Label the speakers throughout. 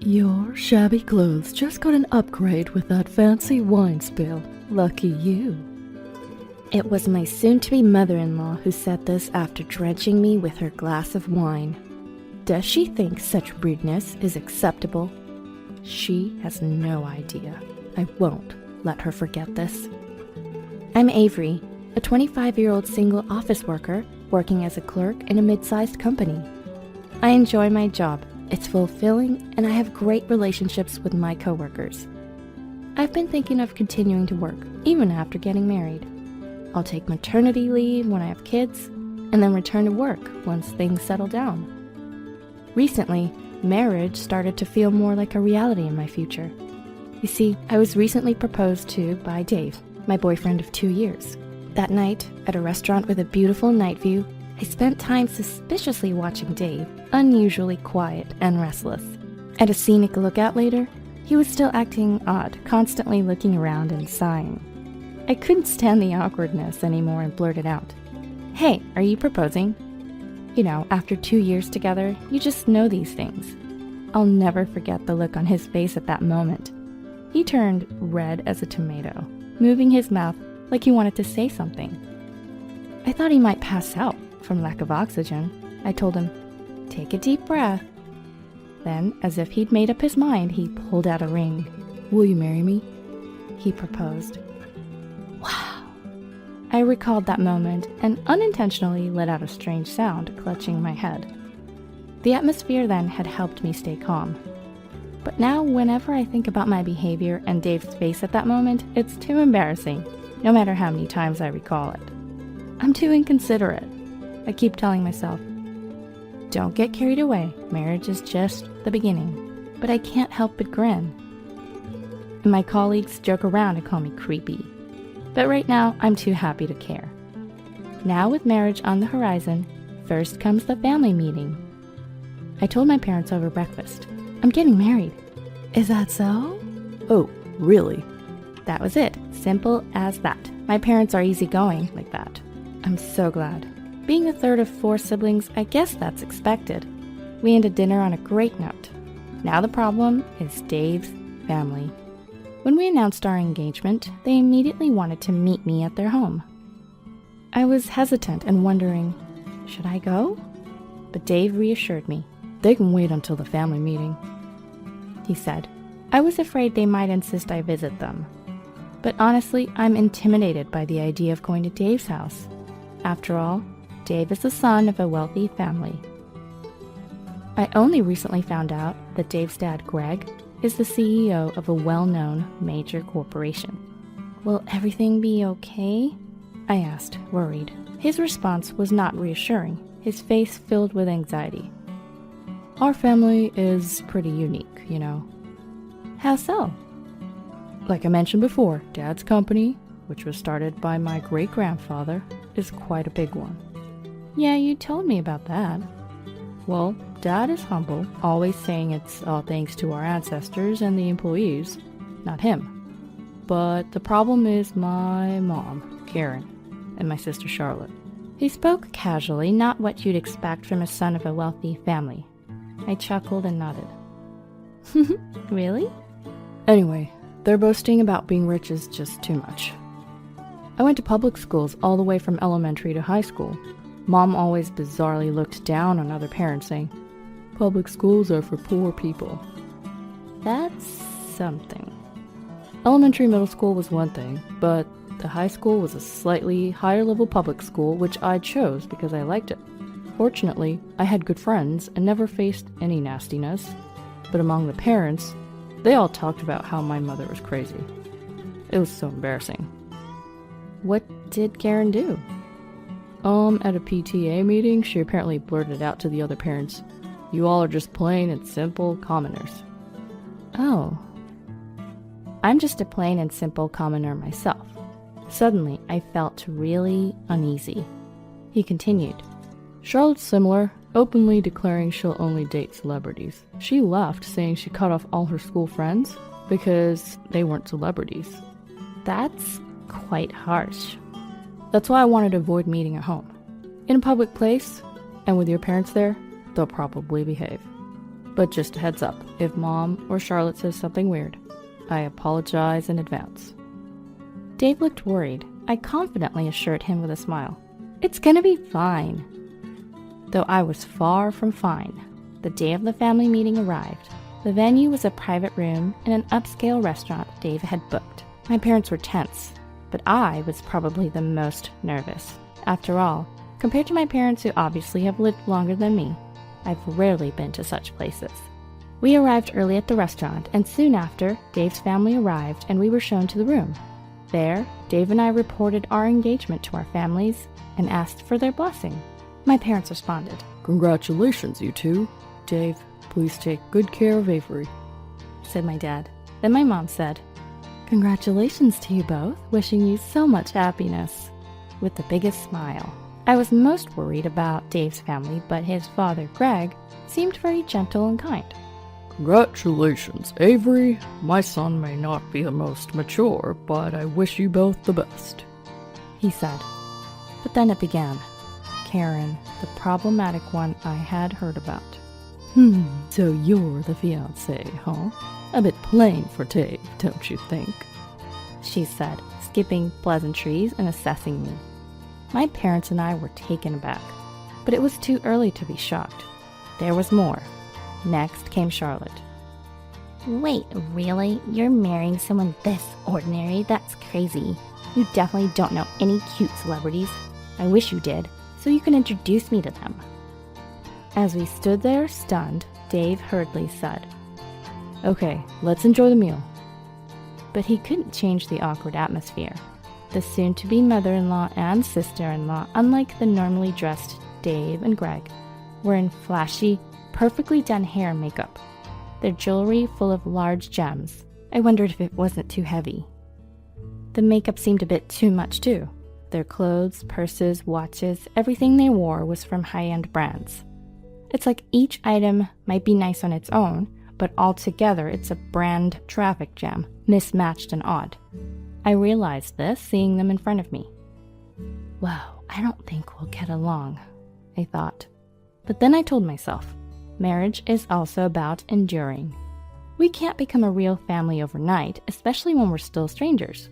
Speaker 1: Your shabby clothes just got an upgrade with that fancy wine spill. Lucky you.
Speaker 2: It was my soon-to-be mother-in-law who said this after drenching me with her glass of wine. Does she think such rudeness is acceptable? She has no idea. I won't let her forget this. I'm Avery, a 25-year-old single office worker working as a clerk in a mid-sized company. I enjoy my job. It's fulfilling, and I have great relationships with my coworkers. I've been thinking of continuing to work, even after getting married. I'll take maternity leave when I have kids, and then return to work once things settle down. Recently, marriage started to feel more like a reality in my future. You see, I was recently proposed to by Dave, my boyfriend of 2 years. That night, at a restaurant with a beautiful night view, I spent time suspiciously watching Dave, unusually quiet and restless. At a scenic lookout later, he was still acting odd, constantly looking around and sighing. I couldn't stand the awkwardness anymore and blurted out, "Hey, are you proposing?" You know, after 2 years together, you just know these things. I'll never forget the look on his face at that moment. He turned red as a tomato, moving his mouth like he wanted to say something. I thought he might pass out from lack of oxygen. I told him, "Take a deep breath." Then, as if he'd made up his mind, he pulled out a ring.
Speaker 1: Will you marry me?
Speaker 2: He proposed. Wow. I recalled that moment and unintentionally let out a strange sound, clutching my head. The atmosphere then had helped me stay calm. But now, whenever I think about my behavior and Dave's face at that moment, it's too embarrassing, no matter how many times I recall it. I'm too inconsiderate. I keep telling myself, don't get carried away, marriage is just the beginning. But I can't help but grin. And my colleagues joke around and call me creepy. But right now, I'm too happy to care. Now with marriage on the horizon, first comes the family meeting. I told my parents over breakfast, I'm getting married.
Speaker 1: Is that so? Oh, really?
Speaker 2: That was it, simple as that. My parents are easygoing like that. I'm so glad. Being the third of 4 siblings, I guess that's expected. We ended dinner on a great note. Now the problem is Dave's family. When we announced our engagement, they immediately wanted to meet me at their home. I was hesitant and wondering, should I go? But Dave reassured me.
Speaker 1: They can wait until the family meeting,
Speaker 2: he said. I was afraid they might insist I visit them. But honestly, I'm intimidated by the idea of going to Dave's house. After all, Dave is the son of a wealthy family. I only recently found out that Dave's dad, Greg, is the CEO of a well-known major corporation. Will everything be okay? I asked, worried. His response was not reassuring, his face filled with anxiety.
Speaker 1: Our family is pretty unique, you know.
Speaker 2: How so?
Speaker 1: Like I mentioned before, Dad's company, which was started by my great-grandfather, is quite a big one.
Speaker 2: Yeah, you told me about that.
Speaker 1: Well, Dad is humble, always saying it's all thanks to our ancestors and the employees, not him. But the problem is my mom, Karen, and my sister Charlotte.
Speaker 2: He spoke casually, not what you'd expect from a son of a wealthy family. I chuckled and nodded. Really?
Speaker 1: Anyway, their boasting about being rich is just too much. I went to public schools all the way from elementary to high school. Mom always bizarrely looked down on other parents, saying, "Public schools are for poor people."
Speaker 2: That's something.
Speaker 1: Elementary middle school was one thing, but the high school was a slightly higher level public school, which I chose because I liked it. Fortunately, I had good friends and never faced any nastiness, but among the parents, they all talked about how my mother was crazy. It was so embarrassing.
Speaker 2: What did Karen do?
Speaker 1: At a PTA meeting, she apparently blurted out to the other parents, "You all are just plain and simple commoners."
Speaker 2: Oh. I'm just a plain and simple commoner myself. Suddenly, I felt really uneasy. He continued.
Speaker 1: Charlotte's similar, openly declaring she'll only date celebrities. She left, saying she cut off all her school friends because they weren't celebrities.
Speaker 2: That's quite harsh.
Speaker 1: That's why I wanted to avoid meeting at home. In a public place, and with your parents there, they'll probably behave. But just a heads up, if Mom or Charlotte says something weird, I apologize in advance.
Speaker 2: Dave looked worried. I confidently assured him with a smile. It's gonna be fine. Though I was far from fine. The day of the family meeting arrived. The venue was a private room in an upscale restaurant Dave had booked. My parents were tense, but I was probably the most nervous. After all, compared to my parents who obviously have lived longer than me, I've rarely been to such places. We arrived early at the restaurant, and soon after, Dave's family arrived and we were shown to the room. There, Dave and I reported our engagement to our families and asked for their blessing. My parents responded,
Speaker 1: "Congratulations, you two. Dave, please take good care of Avery,"
Speaker 2: said my dad. Then my mom said, "Congratulations to you both, wishing you so much happiness," with the biggest smile. I was most worried about Dave's family, but his father, Greg, seemed very gentle and kind.
Speaker 1: "Congratulations, Avery. My son may not be the most mature, but I wish you both the best,"
Speaker 2: he said. But then it began. Karen, the problematic one I had heard about.
Speaker 1: So you're the fiancé, huh? A bit plain for Dave, don't you think?"
Speaker 2: she said, skipping pleasantries and assessing me. My parents and I were taken aback, but it was too early to be shocked. There was more. Next came Charlotte.
Speaker 3: Wait, really? You're marrying someone this ordinary? That's crazy. You definitely don't know any cute celebrities. I wish you did, so you can introduce me to them.
Speaker 2: As we stood there stunned, Dave hurriedly said,
Speaker 1: "Okay, let's enjoy the meal."
Speaker 2: But he couldn't change the awkward atmosphere. The soon-to-be mother-in-law and sister-in-law, unlike the normally dressed Dave and Greg, were in flashy, perfectly done hair and makeup, their jewelry full of large gems. I wondered if it wasn't too heavy. The makeup seemed a bit too much too. Their clothes, purses, watches, everything they wore was from high-end brands. It's like each item might be nice on its own, but altogether it's a brand traffic jam, mismatched and odd. I realized this seeing them in front of me. Wow, I don't think we'll get along, I thought. But then I told myself, marriage is also about enduring. We can't become a real family overnight, especially when we're still strangers.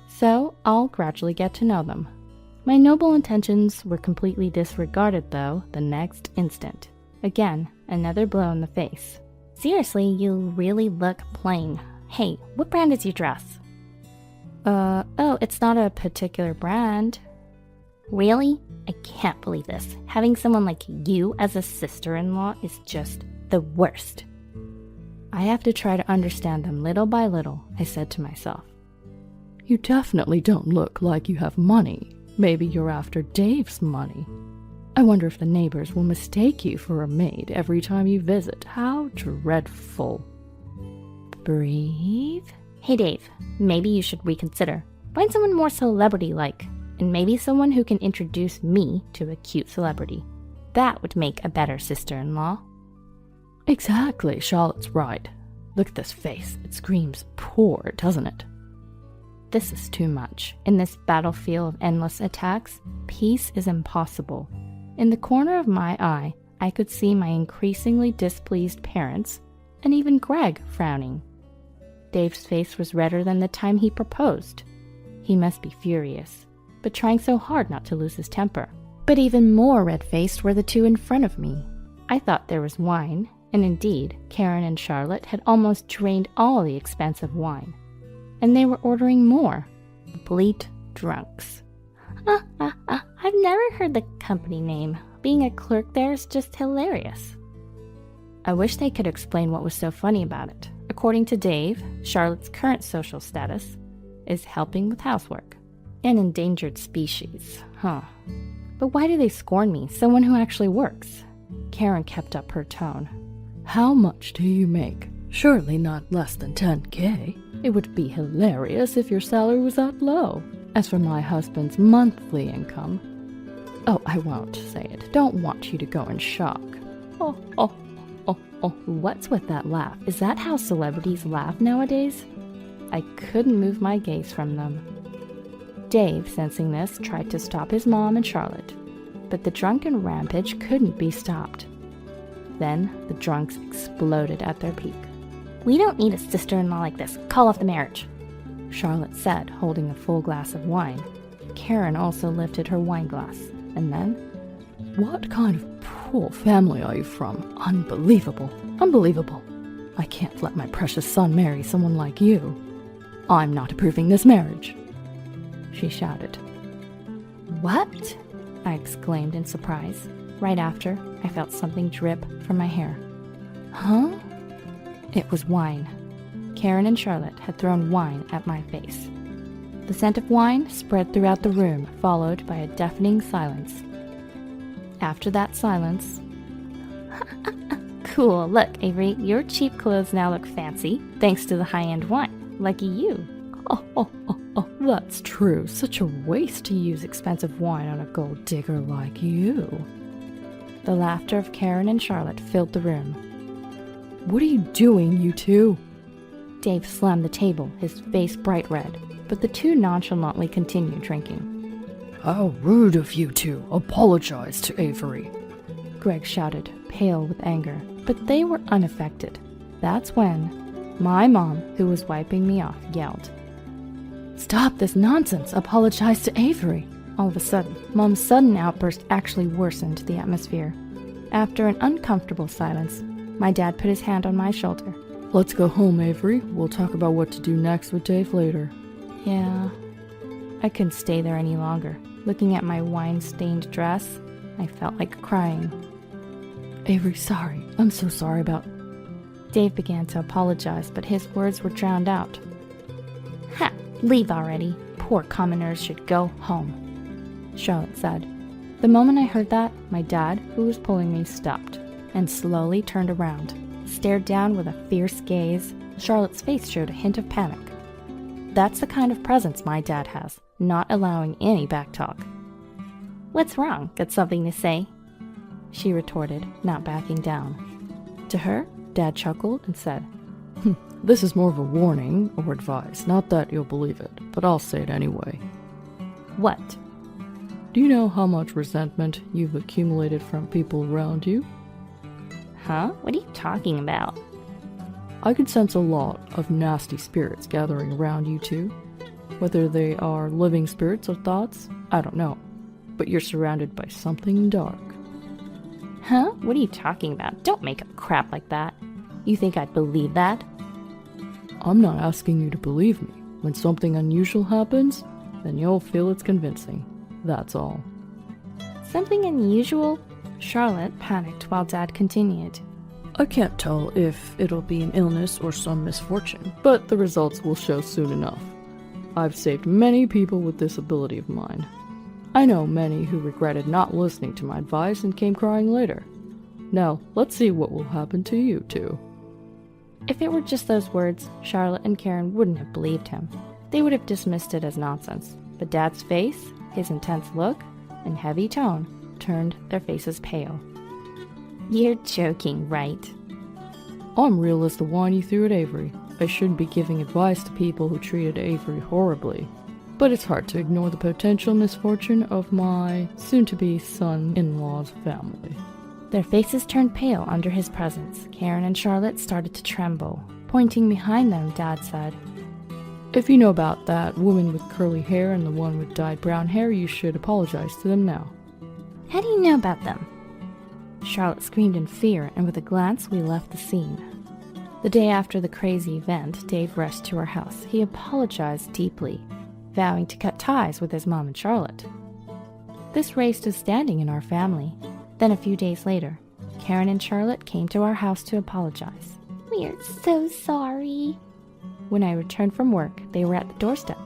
Speaker 2: So I'll gradually get to know them. My noble intentions were completely disregarded, though, the next instant. Again, another blow in the face.
Speaker 3: Seriously, you really look plain. Hey, what brand is your dress?
Speaker 2: Oh, it's not a particular brand.
Speaker 3: Really? I can't believe this. Having someone like you as a sister-in-law is just the worst.
Speaker 2: I have to try to understand them little by little, I said to myself.
Speaker 1: "You definitely don't look like you have money. Maybe you're after Dave's money. I wonder if the neighbors will mistake you for a maid every time you visit. How dreadful."
Speaker 2: Breathe.
Speaker 3: Hey Dave, maybe you should reconsider. Find someone more celebrity-like, and maybe someone who can introduce me to a cute celebrity. That would make a better sister-in-law.
Speaker 1: Exactly, Charlotte's right. Look at this face. It screams poor, doesn't it?
Speaker 2: This is too much. In this battlefield of endless attacks, peace is impossible. In the corner of my eye, I could see my increasingly displeased parents, and even Greg frowning. Dave's face was redder than the time he proposed. He must be furious, but trying so hard not to lose his temper. But even more red-faced were the two in front of me. I thought there was wine, and indeed, Karen and Charlotte had almost drained all the expensive wine. And they were ordering more. Complete drunks.
Speaker 3: I've never heard the company name. Being a clerk there is just hilarious.
Speaker 2: I wish they could explain what was so funny about it. According to Dave, Charlotte's current social status is helping with housework. An endangered species, huh? But why do they scorn me, someone who actually works? Karen kept up her tone.
Speaker 1: "How much do you make? Surely not less than 10K. It would be hilarious if your salary was that low. As for my husband's monthly income..." Oh, I won't say it. Don't want you to go in shock.
Speaker 2: Oh. What's with that laugh? Is that how celebrities laugh nowadays? I couldn't move my gaze from them. Dave, sensing this, tried to stop his mom and Charlotte, but the drunken rampage couldn't be stopped.
Speaker 1: Then the drunks exploded at their peak.
Speaker 3: "We don't need a sister-in-law like this. Call off the marriage,"
Speaker 1: Charlotte said, holding a full glass of wine. Karen also lifted her wine glass, and then, "What kind of poor family are you from? Unbelievable! Unbelievable! I can't let my precious son marry someone like you. I'm not approving this marriage," she shouted.
Speaker 3: "What?"
Speaker 1: I exclaimed in surprise. Right after, I felt something drip from my hair.
Speaker 3: "Huh?"
Speaker 1: It was wine. Karen and Charlotte had thrown wine at my face. The scent of wine spread throughout the room, followed by a deafening silence. After that silence,
Speaker 3: "Cool. Look, Avery, your cheap clothes now look fancy, thanks to the high-end wine. Lucky you."
Speaker 1: Oh, that's true. Such a waste to use expensive wine on a gold digger like you. The laughter of Karen and Charlotte filled the room. "What are you doing, you two?" Dave slammed the table, his face bright red, but the two nonchalantly continued drinking. "How rude of you two! Apologize to Avery!" Greg shouted, pale with anger, but they were unaffected. That's when my mom, who was wiping me off, yelled, "Stop this nonsense! Apologize to Avery!" All of a sudden, Mom's sudden outburst actually worsened the atmosphere. After an uncomfortable silence, my dad put his hand on my shoulder. "Let's go home, Avery. We'll talk about what to do next with Dave later." Yeah, I couldn't stay there any longer. Looking at my wine-stained dress, I felt like crying. "Avery, sorry. I'm so sorry about..." Dave began to apologize, but his words were drowned out.
Speaker 3: "Ha! Leave already. Poor commoners should go home,"
Speaker 1: Charlotte said. The moment I heard that, my dad, who was pulling me, stopped and slowly turned around, stared down with a fierce gaze. Charlotte's face showed a hint of panic. That's the kind of presence my dad has, not allowing any backtalk.
Speaker 3: "What's wrong? Got something to say?"
Speaker 1: she retorted, not backing down. To her, Dad chuckled and said, "This is more of a warning or advice. Not that you'll believe it, but I'll say it anyway."
Speaker 3: "What?"
Speaker 1: "Do you know how much resentment you've accumulated from people around you?"
Speaker 3: "Huh? What are you talking about?"
Speaker 1: "I can sense a lot of nasty spirits gathering around you two. Whether they are living spirits or thoughts, I don't know. But you're surrounded by something dark."
Speaker 3: "Huh? What are you talking about? Don't make up crap like that. You think I'd believe that?"
Speaker 1: "I'm not asking you to believe me. When something unusual happens, then you'll feel it's convincing. That's all."
Speaker 3: "Something unusual?" Charlotte panicked while Dad continued.
Speaker 1: "I can't tell if it'll be an illness or some misfortune, but the results will show soon enough. I've saved many people with this ability of mine. I know many who regretted not listening to my advice and came crying later. Now, let's see what will happen to you two." If it were just those words, Charlotte and Karen wouldn't have believed him. They would have dismissed it as nonsense. But Dad's face, his intense look, and heavy tone turned their faces pale.
Speaker 3: "You're joking, right?"
Speaker 1: "I'm real as the wine you threw at Avery. I shouldn't be giving advice to people who treated Avery horribly. But it's hard to ignore the potential misfortune of my soon-to-be son-in-law's family." Their faces turned pale under his presence. Karen and Charlotte started to tremble. Pointing behind them, Dad said, "If you know about that woman with curly hair and the one with dyed brown hair, you should apologize to them now."
Speaker 3: "How do you know about them?"
Speaker 1: Charlotte screamed in fear, and with a glance, we left the scene. The day after the crazy event, Dave rushed to our house. He apologized deeply, vowing to cut ties with his mom and Charlotte. This raised a standing in our family. Then a few days later, Karen and Charlotte came to our house to apologize.
Speaker 3: "We're so sorry."
Speaker 1: When I returned from work, they were at the doorstep.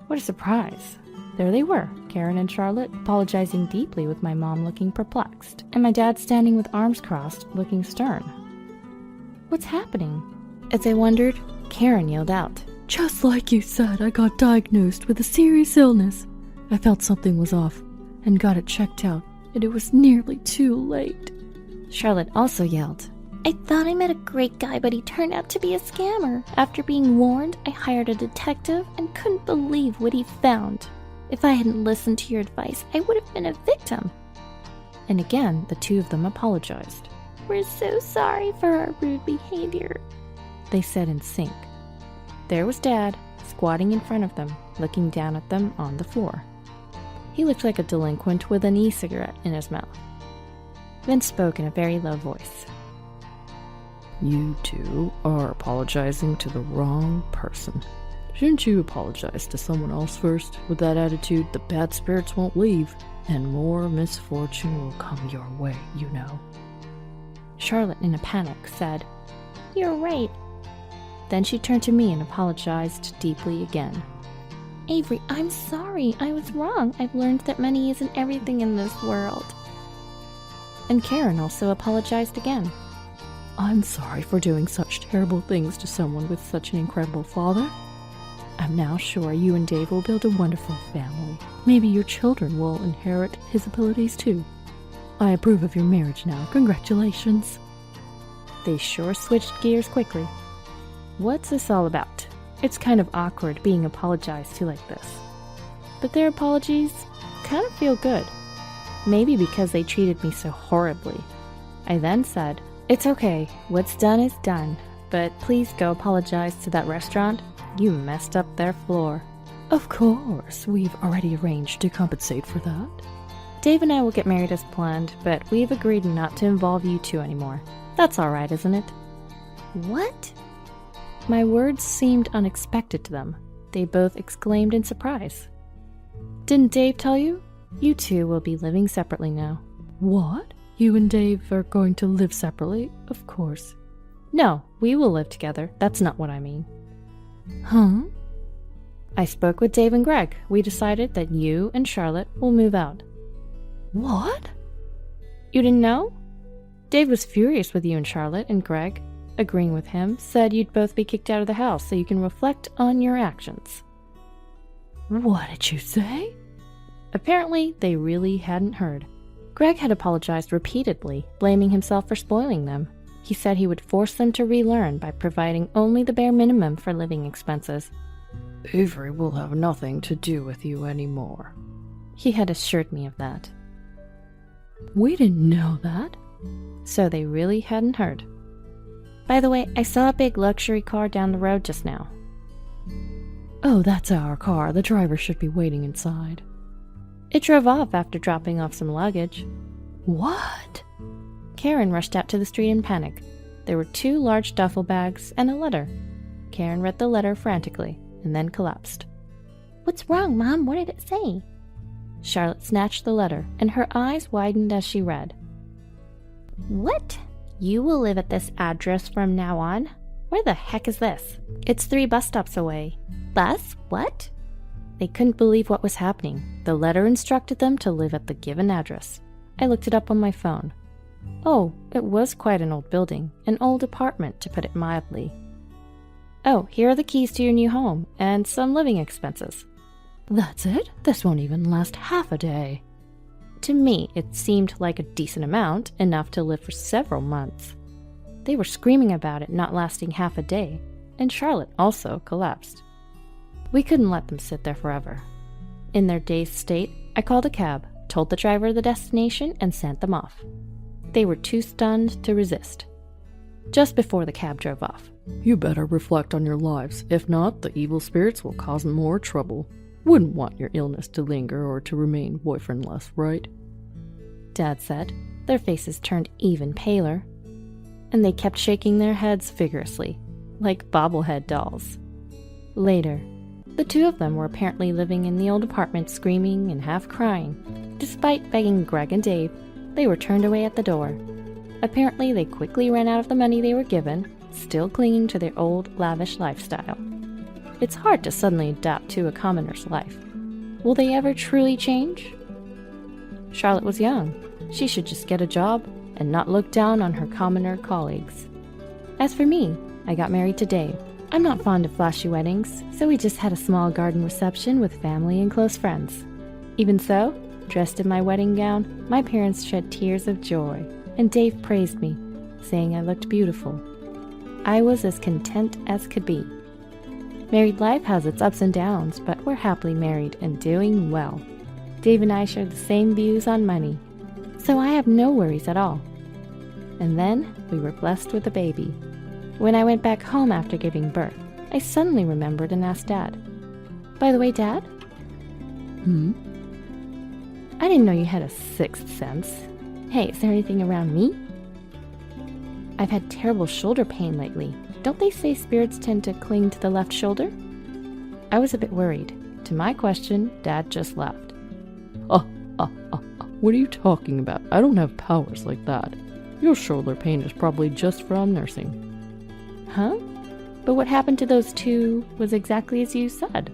Speaker 1: What a surprise! There they were, Karen and Charlotte, apologizing deeply with my mom looking perplexed, and my dad standing with arms crossed, looking stern. What's happening? As I wondered, Karen yelled out, "Just like you said, I got diagnosed with a serious illness. I felt something was off, and got it checked out, and it was nearly too late." Charlotte also yelled,
Speaker 3: "I thought I met a great guy, but he turned out to be a scammer. After being warned, I hired a detective and couldn't believe what he found. If I hadn't listened to your advice, I would have been a victim."
Speaker 1: And again, the two of them apologized.
Speaker 3: We're so sorry for our rude behavior,
Speaker 1: they said in sync. There was Dad, squatting in front of them, looking down at them on the floor. He looked like a delinquent with an e-cigarette in his mouth. Vince spoke in a very low voice. You two are apologizing to the wrong person. Shouldn't you apologize to someone else first? With that attitude, the bad spirits won't leave, and more misfortune will come your way, you know. Charlotte, in a panic, said,
Speaker 3: You're right.
Speaker 1: Then she turned to me and apologized deeply again.
Speaker 3: Avery, I'm sorry. I was wrong. I've learned that money isn't everything in this world.
Speaker 1: And Karen also apologized again. I'm sorry for doing such terrible things to someone with such an incredible father. I'm now sure you and Dave will build a wonderful family. Maybe your children will inherit his abilities too. I approve of your marriage now. Congratulations. They sure switched gears quickly. What's this all about? It's kind of awkward being apologized to like this. But their apologies kind of feel good. Maybe because they treated me so horribly. I then said, It's okay, what's done is done, but please go apologize to that restaurant. You messed up their floor. Of course, we've already arranged to compensate for that. Dave and I will get married as planned, but we've agreed not to involve you two anymore. That's alright, isn't it?
Speaker 3: What?
Speaker 1: My words seemed unexpected to them. They both exclaimed in surprise. Didn't Dave tell you? You two will be living separately now. What? You and Dave are going to live separately? Of course. No, we will live together. That's not what I mean. Huh? I spoke with Dave and Greg. We decided that you and Charlotte will move out. What? You didn't know? Dave was furious with you and Charlotte, and Greg, agreeing with him, said you'd both be kicked out of the house so you can reflect on your actions. What did you say? Apparently, they really hadn't heard. Greg had apologized repeatedly, blaming himself for spoiling them. He said he would force them to relearn by providing only the bare minimum for living expenses. Avery will have nothing to do with you anymore. He had assured me of that. We didn't know that. So they really hadn't heard. By the way, I saw a big luxury car down the road just now. Oh, that's our car. The driver should be waiting inside. It drove off after dropping off some luggage. What? Karen rushed out to the street in panic. There were 2 large duffel bags and a letter. Karen read the letter frantically and then collapsed.
Speaker 3: What's wrong, Mom? What did it say?
Speaker 1: Charlotte snatched the letter, and her eyes widened as she read.
Speaker 3: What? You will live at this address from now on? Where the heck is this?
Speaker 1: It's 3 bus stops away.
Speaker 3: Bus? What?
Speaker 1: They couldn't believe what was happening. The letter instructed them to live at the given address. I looked it up on my phone. Oh, it was quite an old building, an old apartment, to put it mildly. Oh, here are the keys to your new home, and some living expenses. That's it? This won't even last half a day. To me, it seemed like a decent amount, enough to live for several months. They were screaming about it not lasting half a day, and Charlotte also collapsed. We couldn't let them sit there forever. In their dazed state, I called a cab, told the driver the destination, and sent them off. They were too stunned to resist. Just before the cab drove off. You better reflect on your lives. If not, the evil spirits will cause more trouble. Wouldn't want your illness to linger or to remain boyfriendless, right? Dad said. Their faces turned even paler. And they kept shaking their heads vigorously, like bobblehead dolls. Later, the 2 of them were apparently living in the old apartment screaming and half crying. Despite begging Greg and Dave, they were turned away at the door. Apparently, they quickly ran out of the money they were given, still clinging to their old, lavish lifestyle. It's hard to suddenly adapt to a commoner's life. Will they ever truly change? Charlotte was young. She should just get a job and not look down on her commoner colleagues. As for me, I got married to Dave. I'm not fond of flashy weddings, so we just had a small garden reception with family and close friends. Even so, dressed in my wedding gown, my parents shed tears of joy, and Dave praised me, saying I looked beautiful. I was as content as could be. Married life has its ups and downs, but we're happily married and doing well. Dave and I share the same views on money, so I have no worries at all. And then we were blessed with a baby. When I went back home after giving birth, I suddenly remembered and asked Dad, "By the way, Dad?" "I didn't know you had a sixth sense. Hey, is there anything around me? I've had terrible shoulder pain lately. Don't they say spirits tend to cling to the left shoulder?" I was a bit worried. To my question, Dad just laughed. What are you talking about? I don't have powers like that. Your shoulder pain is probably just from nursing." "Huh? But what happened to those two was exactly as you said."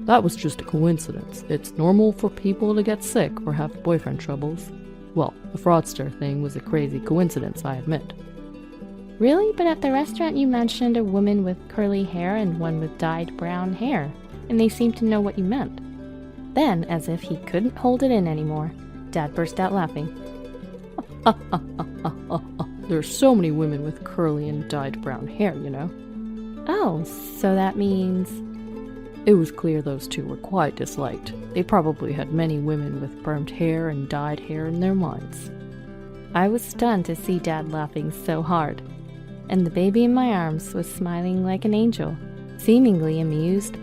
Speaker 1: "That was just a coincidence. It's normal for people to get sick or have boyfriend troubles. Well, the fraudster thing was a crazy coincidence, I admit." "Really? But at the restaurant you mentioned a woman with curly hair and one with dyed brown hair, and they seemed to know what you meant." Then, as if he couldn't hold it in anymore, Dad burst out laughing. "There's so many women with curly and dyed brown hair, you know." "Oh, so that means—" It was clear those two were quite disliked. They probably had many women with permed hair and dyed hair in their minds. I was stunned to see Dad laughing so hard, and the baby in my arms was smiling like an angel, seemingly amused